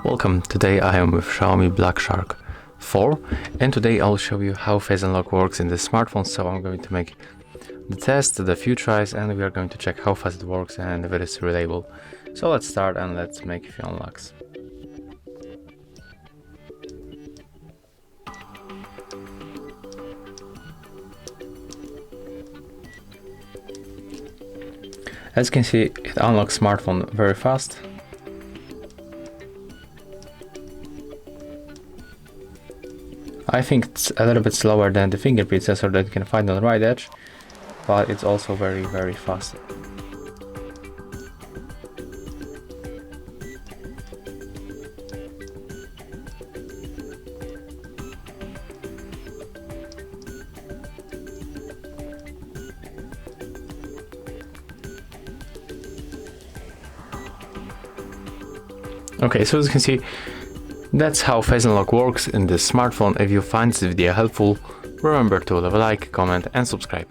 Welcome, today I am with Xiaomi Black Shark 4 and today I'll show you how face unlock works in the smartphone. So I'm going to make the test, the few tries, and we are going to check how fast it works and if it is reliable. So let's start and let's make a few unlocks. As you can see, it unlocks smartphone very fast. I think it's a little bit slower than the fingerprint sensor that you can find on the right edge, but it's also very fast. Okay, so as you can see, that's how face unlock works in this smartphone. If you find this video helpful, remember to leave a like, comment and subscribe.